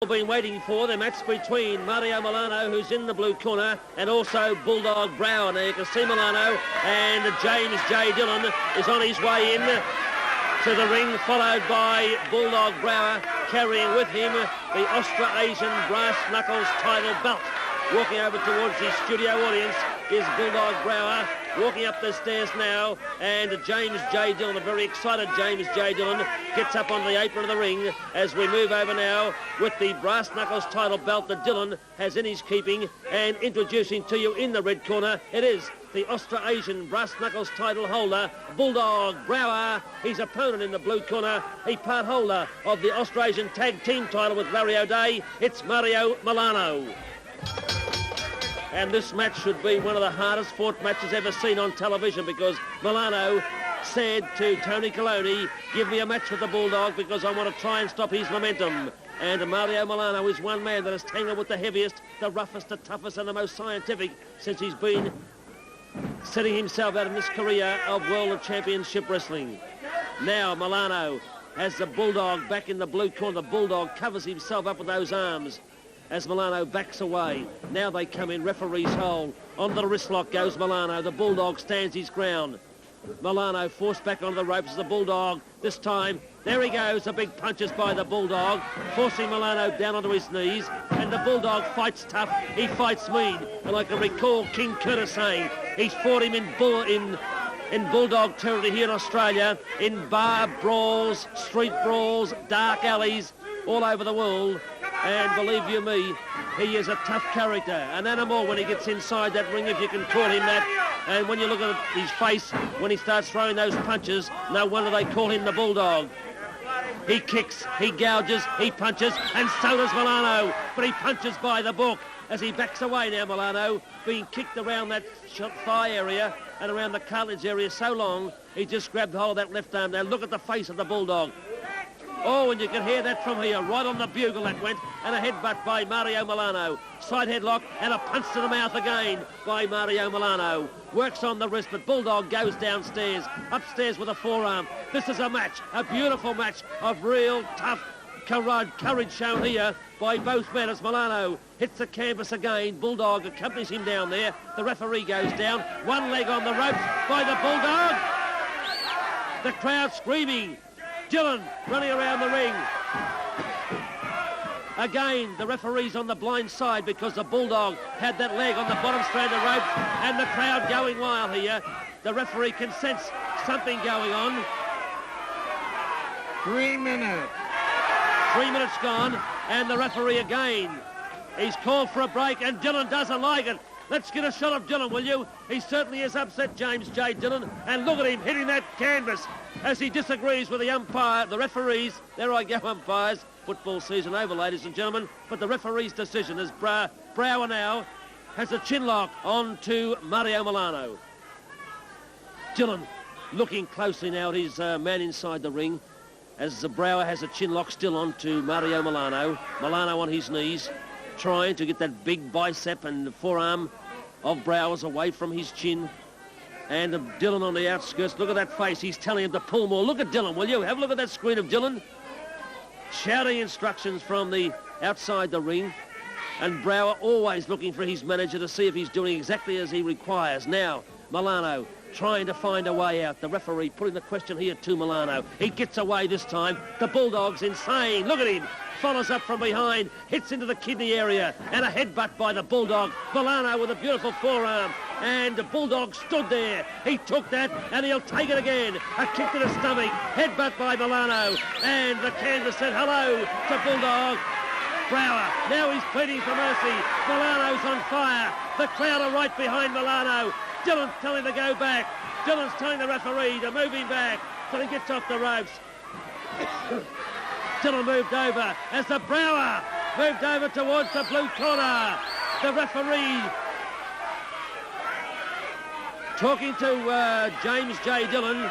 been waiting for the match between Mario Milano, who's in the blue corner, and also Bulldog Brower. Now you can see Milano, and James J. Dillon is on his way in to the ring, followed by Bulldog Brower, carrying with him the Austro-Asian brass knuckles title belt. Walking over towards the studio audience is Bulldog Brower, walking up the stairs now, and James J. Dillon, a very excited James J. Dillon, gets up on the apron of the ring as we move over now with the brass knuckles title belt that Dillon has in his keeping, and introducing to you in the red corner, it is the Austro-Asian brass knuckles title holder, Bulldog Brower. His opponent in the blue corner, a part holder of the Austro-Asian tag team title with Larry O'Day, it's Mario Milano. And this match should be one of the hardest fought matches ever seen on television, because Milano said to Tony Coloni, give me a match with the Bulldog because I want to try and stop his momentum. And Mario Milano is one man that has tangled with the heaviest, the roughest, the toughest and the most scientific since he's been setting himself out in this career of World Championship Wrestling. Now Milano has the Bulldog back in the blue corner. The Bulldog covers himself up with those arms as Milano backs away. Now they come in, referee's hold. On the wrist lock goes Milano. The Bulldog stands his ground. Milano forced back onto the ropes as the Bulldog. This time, there he goes, the big punches by the Bulldog, forcing Milano down onto his knees. And the Bulldog fights tough, he fights mean. And I can recall King Curtis saying he's fought him in Bulldog territory here in Australia, in bar brawls, street brawls, dark alleys, all over the world. And believe you me, he is a tough character, an animal when he gets inside that ring, if you can call him that. And when you look at his face, when he starts throwing those punches, no wonder they call him the Bulldog. He kicks, he gouges, he punches, and so does Milano. But he punches by the book as he backs away now, Milano, being kicked around that thigh area and around the cartilage area so long, he just grabbed hold of that left arm. Now look at the face of the Bulldog. Oh, and you can hear that from here, right on the bugle that went, and a headbutt by Mario Milano. Side headlock and a punch to the mouth again by Mario Milano. Works on the wrist, but Bulldog goes downstairs, upstairs with a forearm. This is a match, a beautiful match of real tough courage shown here by both men as Milano hits the canvas again. Bulldog accompanies him down there. The referee goes down, one leg on the ropes by the Bulldog. The crowd screaming. Dillon running around the ring. Again, the referee's on the blind side because the Bulldog had that leg on the bottom strand of ropes, and the crowd going wild here. The referee can sense something going on. 3 minutes. 3 minutes gone, and the referee again. He's called for a break, and Dillon doesn't like it. Let's get a shot of Dillon, will you? He certainly is upset, James J. Dillon. And look at him hitting that canvas as he disagrees with the umpire, the referees. There I go, umpires. Football season over, ladies and gentlemen. But the referee's decision is Brower now has a chin lock on to Mario Milano. Dillon looking closely now at his man inside the ring as Brower has a chin lock still on to Mario Milano. Milano on his knees, trying to get that big bicep and forearm of Brower's away from his chin. And Dillon on the outskirts. Look at that face. He's telling him to pull more. Look at Dillon, will you? Have a look at that screen of Dillon. Shouting instructions from the outside the ring. And Brower always looking for his manager to see if he's doing exactly as he requires. Now, Milano trying to find a way out. The referee putting the question here to Milano. He gets away this time. The Bulldog's insane. Look at him. Follows up from behind, hits into the kidney area, and a headbutt by the Bulldog. Milano with a beautiful forearm, and the Bulldog stood there. He took that, and he'll take it again. A kick to the stomach, headbutt by Milano, and the canvas said hello to Bulldog. Brower, now he's pleading for mercy. Milano's on fire. The crowd are right behind Milano. Dillon's telling him to go back. Dillon's telling the referee to move him back so he gets off the ropes. Dillon moved over as the Brower moved over towards the blue corner. The referee talking to James J. Dillon.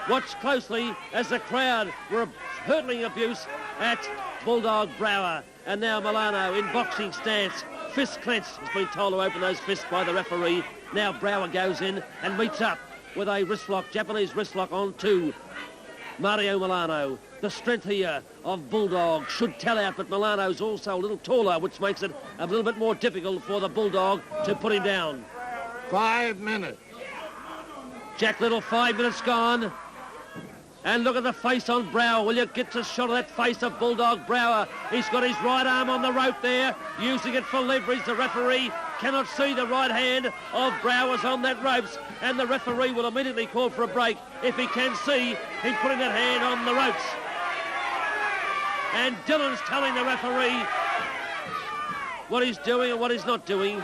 Watch closely as the crowd were hurtling abuse at Bulldog Brower. And now Milano in boxing stance. Fists clenched. Has been told to open those fists by the referee. Now Brower goes in and meets up with a wrist lock, Japanese wrist lock on to Mario Milano. The strength here of Bulldog should tell out, but Milano's also a little taller, which makes it a little bit more difficult for the Bulldog to put him down. 5 minutes. Jack Little, 5 minutes gone. And look at the face on Brower. Will you get a shot of that face of Bulldog Brower? He's got his right arm on the rope there, using it for leverage. The referee cannot see the right hand of Brower's on that ropes, and the referee will immediately call for a break if he can see him putting that hand on the ropes. And Dillon's telling the referee what he's doing and what he's not doing.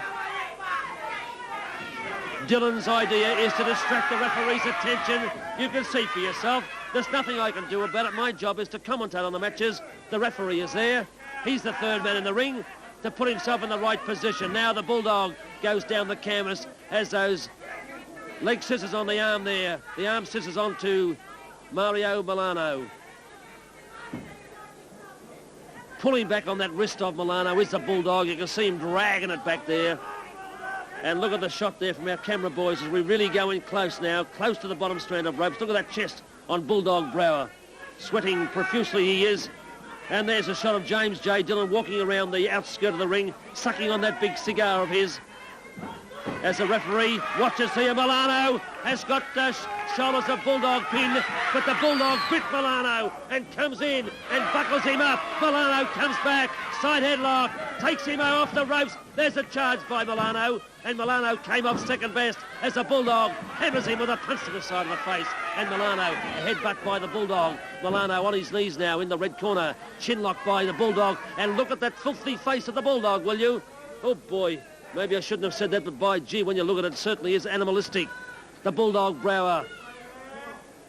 Dillon's idea is to distract the referee's attention. You can see for yourself. There's nothing I can do about it. My job is to commentate on the matches. The referee is there. He's the third man in the ring to put himself in the right position. Now the Bulldog goes down the canvas, has those leg scissors on the arm there. The arm scissors onto Mario Milano. Pulling back on that wrist of Milano is the Bulldog. You can see him dragging it back there. And look at the shot there from our camera boys as we really go in close now, close to the bottom strand of ropes. Look at that chest on Bulldog Brower. Sweating profusely he is. And there's a shot of James J. Dillon walking around the outskirt of the ring, sucking on that big cigar of his. As the referee watches here, Milano has got the shoulders of Bulldog pinned, but the Bulldog bit Milano and comes in and buckles him up. Milano comes back, side headlock, takes him off the ropes. There's a charge by Milano, and Milano came off second best as the Bulldog hammers him with a punch to the side of the face. And Milano, a headbutt by the Bulldog. Milano on his knees now in the red corner, chin lock by the Bulldog. And look at that filthy face of the Bulldog, will you? Oh boy. Maybe I shouldn't have said that, but by gee, when you look at it, it certainly is animalistic. The Bulldog Brower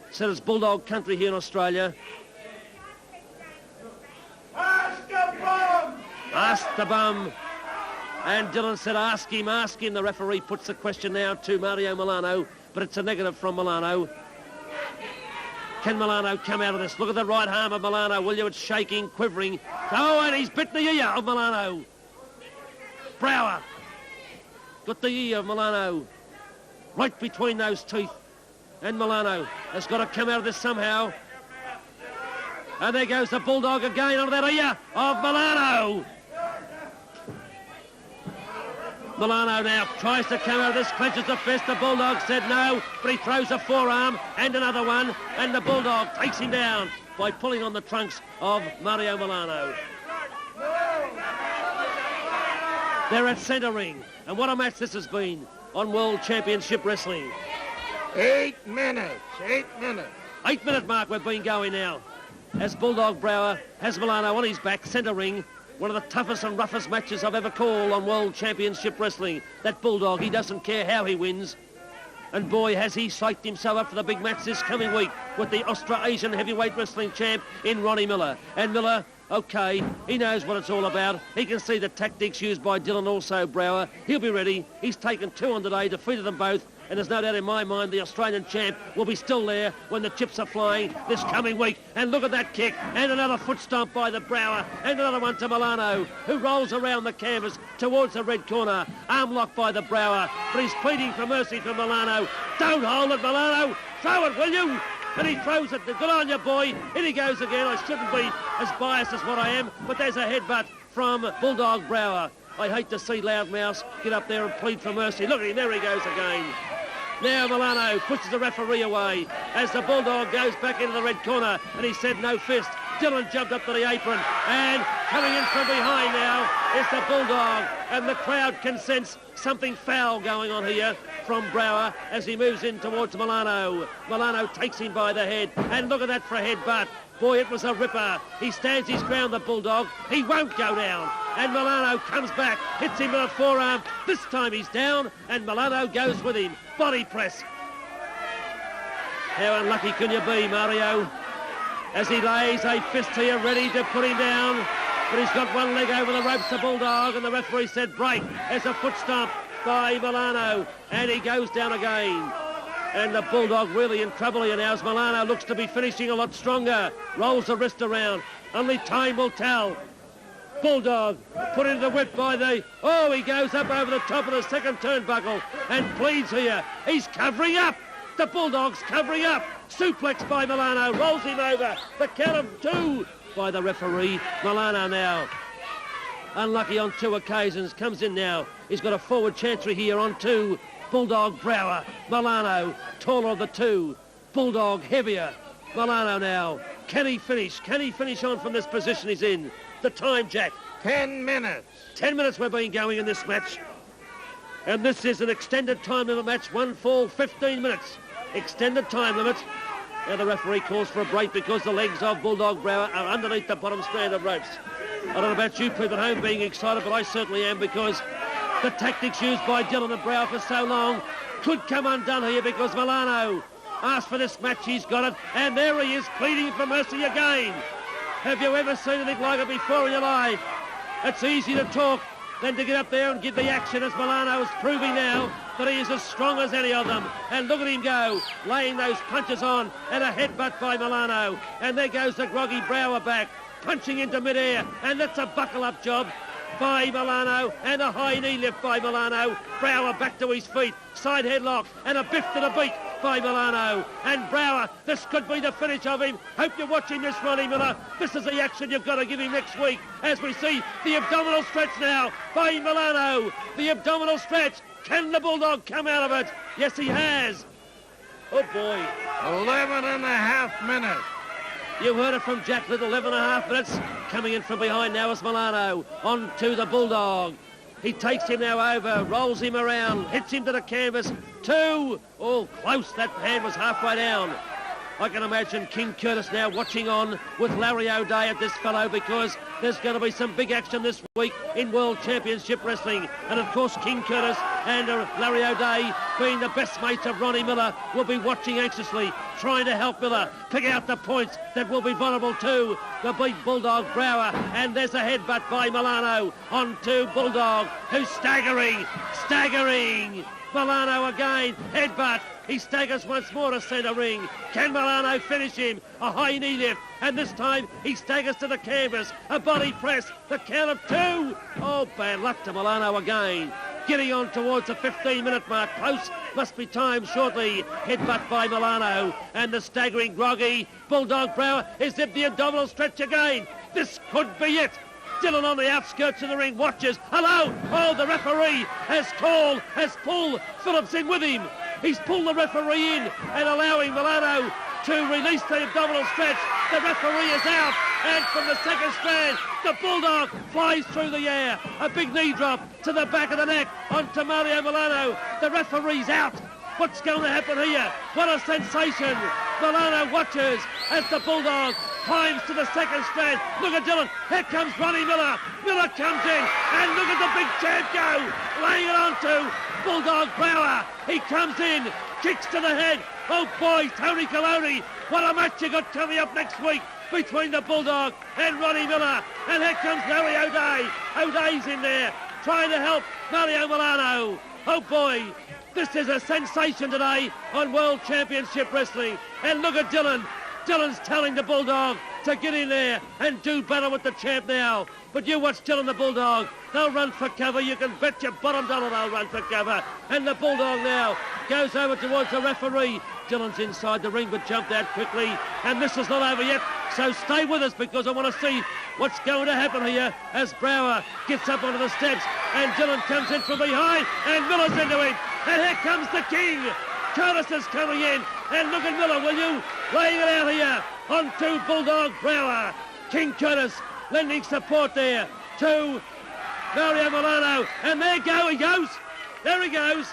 said it's Bulldog country here in Australia. Ask the bum! Ask the bum. And Dillon said, ask him, ask him. The referee puts the question now to Mario Milano, but it's a negative from Milano. Can Milano come out of this? Look at the right arm of Milano, will you? It's shaking, quivering. Oh, and he's bit the ear of Milano. Brower got the ear of Milano right between those teeth, and Milano has got to come out of this somehow. And there goes the Bulldog again onto that ear of Milano. Milano now tries to come out of this, clenches the fist. The Bulldog said no, but he throws a forearm and another one, and the Bulldog takes him down by pulling on the trunks of Mario Milano. They're at centre ring, and what a match this has been on World Championship Wrestling. 8 minutes, 8 minutes. 8 minute mark we've been going now. As Bulldog Brower has Milano on his back, centre ring. One of the toughest and roughest matches I've ever called on World Championship Wrestling. That Bulldog, he doesn't care how he wins. And boy, has he psyched himself up for the big match this coming week with the Australasian heavyweight wrestling champ in Ronnie Miller. And Miller, okay, he knows what it's all about. He can see the tactics used by Dillon, also Brower. He'll be ready. He's taken 2 on today, defeated them both. And there's no doubt in my mind the Australian champ will be still there when the chips are flying this coming week. And look at that kick. And another foot stomp by the Brower. And another one to Milano, who rolls around the canvas towards the red corner. Arm locked by the Brower. But he's pleading for mercy from Milano. Don't hold it, Milano. Throw it, will you? And he throws it. Good on you, boy. In he goes again. I shouldn't be as biased as what I am. But there's a headbutt from Bulldog Brower. I hate to see Loudmouth get up there and plead for mercy. Look at him. There he goes again. Now Milano pushes the referee away as the Bulldog goes back into the red corner, and he said no fist. Dillon jumped up to the apron, and coming in from behind now is the Bulldog, and the crowd can sense something foul going on here from Brower as he moves in towards Milano. Milano takes him by the head, and look at that for a headbutt. Boy, it was a ripper. He stands his ground, the Bulldog. He won't go down. And Milano comes back, hits him with a forearm. This time he's down, and Milano goes with him. Body press. How unlucky can you be, Mario? As he lays a fist here ready to put him down. But he's got one leg over the ropes, the Bulldog, and the referee said break. There's a foot stomp by Milano, and he goes down again. And the Bulldog really in trouble here now as Milano looks to be finishing a lot stronger. Rolls the wrist around. Only time will tell. Bulldog put into the whip by the... Oh, he goes up over the top of the second turnbuckle and pleads here. He's covering up. The Bulldog's covering up. Suplex by Milano, rolls him over. The count of 2 by the referee. Milano now, unlucky on 2 occasions, comes in now. He's got a forward chancery here on 2. Bulldog Brower. Milano, taller of the 2. Bulldog heavier. Milano now. Can he finish? Can he finish on from this position he's in? The time, Jack. 10 minutes. 10 minutes we've been going in this match. And this is an extended time limit match. 1 fall, 15 minutes. Extended time limit. Now the referee calls for a break because the legs of Bulldog Brower are underneath the bottom strand of ropes. I don't know about you people at home being excited, but I certainly am, because the tactics used by Dillon and Brower for so long could come undone here, because Milano asked for this match, he's got it, and there he is pleading for mercy again. Have you ever seen anything like it before in your life? It's easy to talk than to get up there and give the action, as Milano is proving now that he is as strong as any of them. And look at him go, laying those punches on, and a headbutt by Milano. And there goes the groggy Brower back, punching into midair, and that's a buckle-up job by Milano, and a high knee lift by Milano. Brower back to his feet, side headlock, and a biff to the beat by Milano. And Brower, this could be the finish of him. Hope you're watching this, Ronnie Miller. This is the action you've got to give him next week, as we see the abdominal stretch now by Milano. The abdominal stretch. Can the Bulldog come out of it? Yes, he has. Oh, boy. 11 and a half minutes. You heard it from Jack Little, 11 and a half minutes. Coming in from behind now is Milano. On to the Bulldog. He takes him now over, rolls him around, hits him to the canvas. 2. Oh, close. That hand was halfway down. I can imagine King Curtis now watching on with Larry O'Day at this fellow, because there's going to be some big action this week in World Championship Wrestling. And, of course, King Curtis and Larry O'Day, being the best mates of Ronnie Miller, will be watching anxiously, trying to help Miller pick out the points that will be vulnerable to the big Bulldog Brower. And there's a headbutt by Milano on to Bulldog, who's staggering. Milano again, headbutt. He staggers once more to centre ring. Can Milano finish him? A high knee lift, and this time he staggers to the canvas. A body press, the count of 2. Oh, bad luck to Milano again. Getting on towards the 15-minute mark. Close, must be timed shortly. Headbutt by Milano, and the staggering groggy Bulldog Brower is at the abdominal stretch again. This could be it. Dillon on the outskirts of the ring watches. Hello! Oh, the referee has pulled Phillips in with him. He's pulled the referee in and allowing Milano to release the abdominal stretch. The referee is out, and from the second strand, the Bulldog flies through the air. A big knee drop to the back of the neck onto Mario Milano. The referee's out. What's going to happen here? What a sensation. Milano watches as the Bulldog climbs to the second strand. Look at Dillon. Here comes Ronnie Miller. Miller comes in, and look at the big champ go. Laying it on to Bulldog Brower. He comes in, kicks to the head. Oh boy, Tony Coloni. What a match you got coming up next week between the Bulldog and Ronnie Miller. And here comes Larry O'Day. O'Day's in there, trying to help Mario Milano. Oh boy. This is a sensation today on World Championship Wrestling. And look at Dillon. Dillon's telling the Bulldog to get in there and do battle with the champ now. But you watch Dillon, the Bulldog. They'll run for cover. You can bet your bottom dollar they'll run for cover. And the Bulldog now goes over towards the referee. Dillon's inside the ring but jumped out quickly. And this is not over yet. So stay with us, because I want to see what's going to happen here as Brower gets up onto the steps. And Dillon comes in from behind, and Miller's into him. And here comes the King. Curtis is coming in. And look at Miller, will you? Laying it out here on to Bulldog Brower. King Curtis lending support there to Mario Milano. And there he goes. There he goes.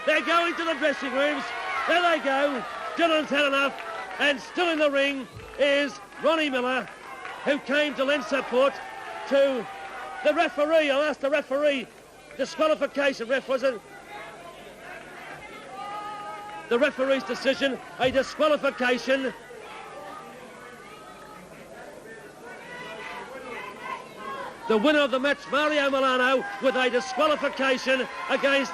They're going to the dressing rooms. There they go. Dillon's had enough. And still in the ring is Ronnie Miller, who came to lend support to the referee. I'll ask the referee. Disqualification, ref, was it? The referee's decision, a disqualification. The winner of the match, Mario Milano, with a disqualification against